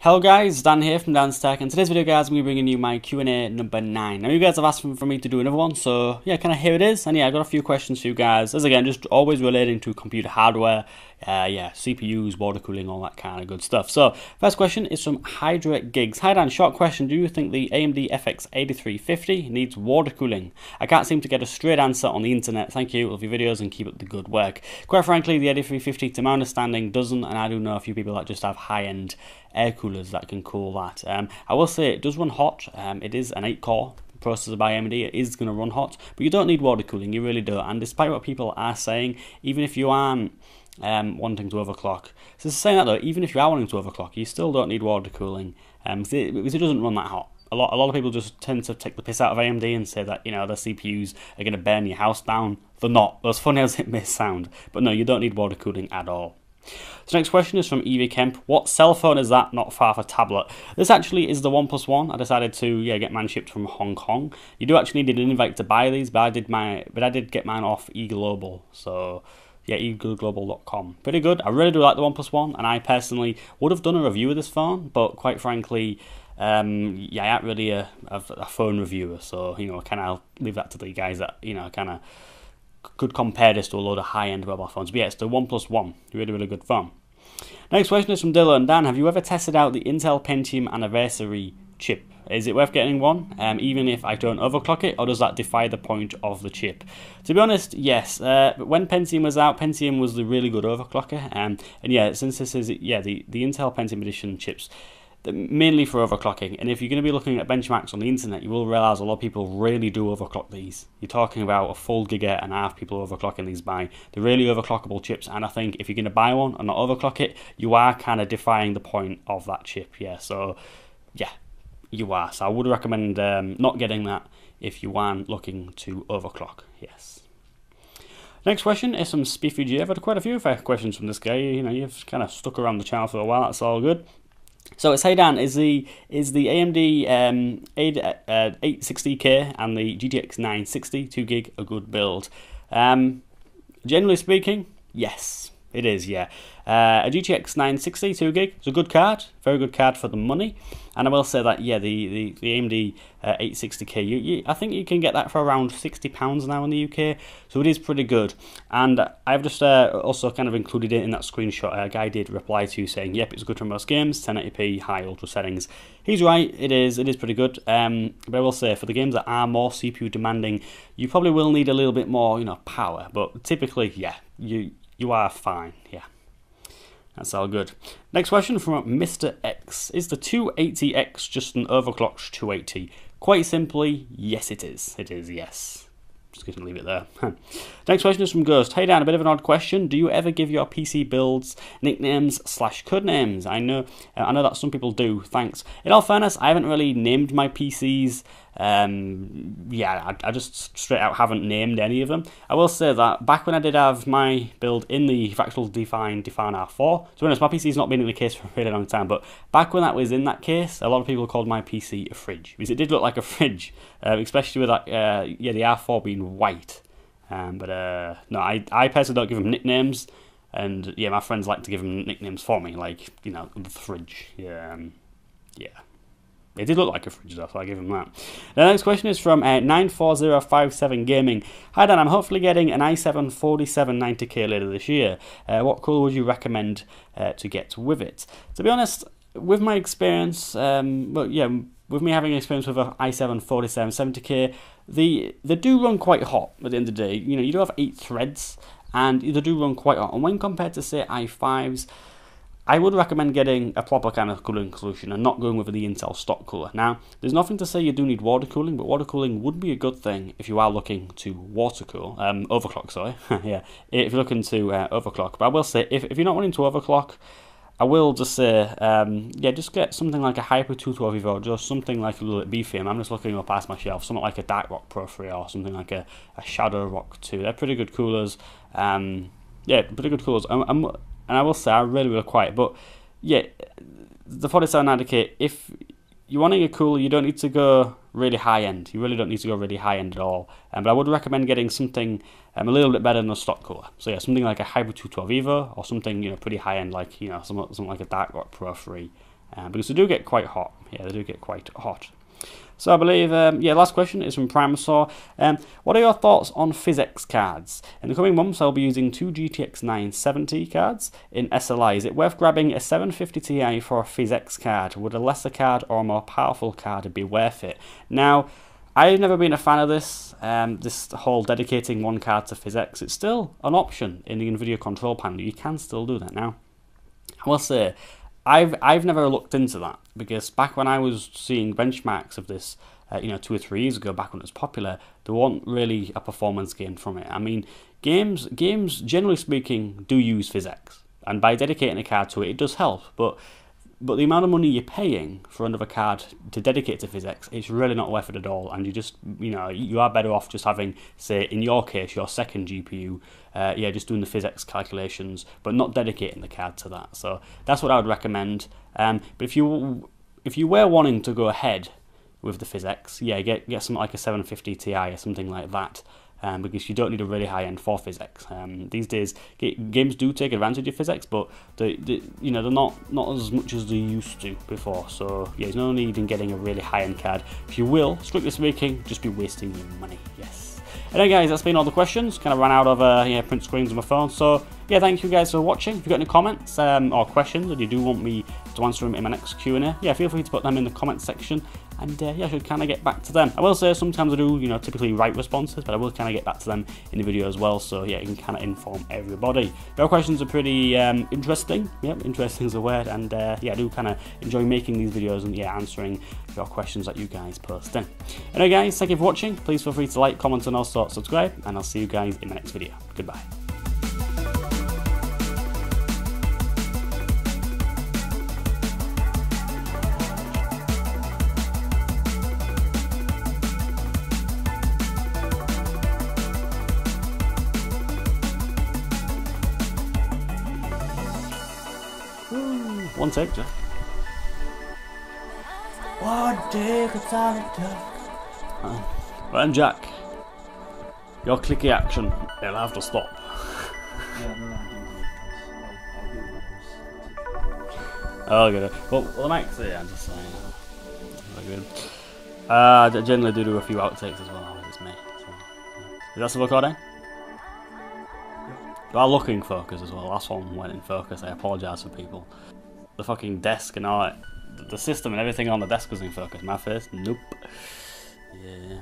Hello guys, Dan here from Dan's Tech, and today's video guys I'm going to be bringing you my Q&A number 9. Now you guys have asked for me to do another one, so yeah, kind of here it is. And yeah, I got a few questions for you guys, as again, just always relating to computer hardware, CPUs, water cooling, all that kind of good stuff. So, first question is from Hydra Gigs. Hi Dan, short question, do you think the AMD FX 8350 needs water cooling? I can't seem to get a straight answer on the internet. Thank you, love your videos and keep up the good work. Quite frankly, the 8350 to my understanding doesn't, and I do know a few people that just have high-end air coolers that can cool that. I will say it does run hot. It is an 8-core processor by AMD. It is going to run hot, but you don't need water cooling, you really don't. And despite what people are saying, even if you aren't wanting to overclock, so saying that though, even if you are wanting to overclock, you still don't need water cooling because it doesn't run that hot. A lot of people just tend to take the piss out of AMD and say that, you know, their CPUs are going to burn your house down. They're not, as funny as it may sound. But no, you don't need water cooling at all. So next question is from Evie Kemp. What cell phone is that? Not far for tablet. This actually is the OnePlus One. I decided to get mine shipped from Hong Kong. You do actually need an invite to buy these, but I did get mine off eGlobal. So yeah, eGlobal.com. Pretty good. I really do like the OnePlus One, and I personally would have done a review of this phone, but quite frankly, I ain't really a phone reviewer, so kind of leave that to the guys that kind of could compare this to a load of high-end mobile phones. But yeah, it's the OnePlus One. Really good phone. Next question is from Dylan. Dan, have you ever tested out the Intel Pentium anniversary chip? Is it worth getting one, even if I don't overclock it, or does that defy the point of the chip? To be honest, yes. But when Pentium was out, Pentium was the really good overclocker. And yeah, since this is the Intel Pentium Edition chips, mainly for overclocking, and if you're going to be looking at benchmarks on the internet, you will realise a lot of people really do overclock these. You're talking about a full gigahertz and a half people overclocking these by the really overclockable chips, and I think if you're going to buy one and not overclock it, you are kind of defying the point of that chip, so yeah, you are. So I would recommend not getting that if you aren't looking to overclock, yes. Next question is from Spiffy G. I've had quite a few questions from this guy. You've kind of stuck around the channel for a while, that's all good. So it's, hey Dan, is the AMD 860K and the GTX 960 2GB a good build? Generally speaking, yes, it is, yeah. A GTX 960 2GB is a good card, very good card for the money. And I will say that, yeah, the AMD 860K, I think you can get that for around £60 now in the UK, so it is pretty good. And I've just also kind of included it in that screenshot. A guy did reply to saying, yep, it's good for most games, 1080p, high ultra settings. He's right, it is pretty good. But I will say, for the games that are more CPU demanding, you probably will need a little bit more, power. But typically, yeah, you are fine, yeah. That's all good. Next question from Mr. X. Is the 280X just an overclocked 280? Quite simply, yes it is. It is, yes. Just going to leave it there. Next question is from Ghost. Hey Dan, a bit of an odd question. Do you ever give your PC builds nicknames / codenames? I know that some people do, thanks. In all fairness, I haven't really named my PCs. I just straight out haven't named any of them. I will say that back when I did have my build in the Fractal Define R4, to be honest, my PC's not been in the case for a really long time, but back when that was in that case, a lot of people called my PC a fridge, because it did look like a fridge, especially with that, the R4 being white. No, I personally don't give them nicknames, and yeah, my friends like to give them nicknames for me, like, the fridge, yeah. It did look like a fridge though, so I give him that. The next question is from 94057 Gaming. Hi Dan, I'm hopefully getting an i7 4790K later this year. What cooler would you recommend to get with it? To be honest, with my experience, with me having experience with an i7 4770K, they do run quite hot at the end of the day. You do have 8 threads, and they do run quite hot. And when compared to, say, i5s, I would recommend getting a proper kind of cooling solution and not going with the Intel stock cooler. Now, there's nothing to say you do need water cooling, but water cooling would be a good thing if you are looking to overclock, sorry. Yeah, if you're looking to overclock. But I will say, if you're not wanting to overclock, I will just say, just get something like a Hyper 212 Evo, just something like a little bit beefier. I'm just looking up past my shelf, something like a Dark Rock Pro 3 or something like a Shadow Rock 2. They're pretty good coolers. Pretty good coolers. And I will say, I really quiet. But yeah, the 4790K, if you're wanting a cooler, you don't need to go really high end. You really don't need to go really high end at all. But I would recommend getting something a little bit better than a stock cooler. So yeah, something like a Hyper 212 Evo or something pretty high end, like something like a Dark Rock Pro 3. because they do get quite hot. Yeah, they do get quite hot. So I believe, yeah, last question is from Primasaur. What are your thoughts on PhysX cards? In the coming months, I'll be using two GTX 970 cards in SLI. Is it worth grabbing a 750 Ti for a PhysX card? Would a lesser card or a more powerful card be worth it? Now, I've never been a fan of this whole dedicating one card to PhysX. It's still an option in the NVIDIA control panel. You can still do that now. I will say, I've never looked into that, because back when I was seeing benchmarks of this, 2 or 3 years ago, back when it was popular, there wasn't really a performance gain from it. I mean, games generally speaking do use PhysX, and by dedicating a card to it, it does help. But the amount of money you're paying for another card to dedicate to PhysX, it's really not worth it at all. And you just, you are better off just having, say, in your case, your second GPU, just doing the PhysX calculations, but not dedicating the card to that. So that's what I would recommend. But if you were wanting to go ahead with the PhysX, yeah, get something like a 750 Ti or something like that. Because you don't need a really high end for PhysX. These days, games do take advantage of PhysX, but they're not as much as they used to before. So yeah, there's no need in getting a really high end card. If you will, strictly speaking, just be wasting your money. Yes. Anyway, guys, that's been all the questions. Kind of ran out of print screens on my phone. So yeah, thank you guys for watching. If you've got any comments or questions, and you do want me to answer them in my next Q&A, yeah, feel free to put them in the comment section. And yeah, I should kind of get back to them. I will say sometimes I do, typically write responses, but I will kind of get back to them in the video as well. So yeah, you can kind of inform everybody. Your questions are pretty interesting. Yep, interesting is a word. And yeah, I do kind of enjoy making these videos and yeah, answering your questions that you guys post in. Anyway, guys, thank you for watching. Please feel free to like, comment, and also subscribe. And I'll see you guys in the next video. Goodbye. One take, Jack. One take, it's all it took. Right, and Jack, your clicky action, it'll have to stop. Oh, good. Well, the mic's there, I'm just saying. Good. I generally do a few outtakes as well, it's me. So, yeah. Is that still recording? You are looking focus as well. Last one went in focus. I apologise for people. The fucking desk and all that, the system and everything on the desk was in focus. My face, nope. Yeah.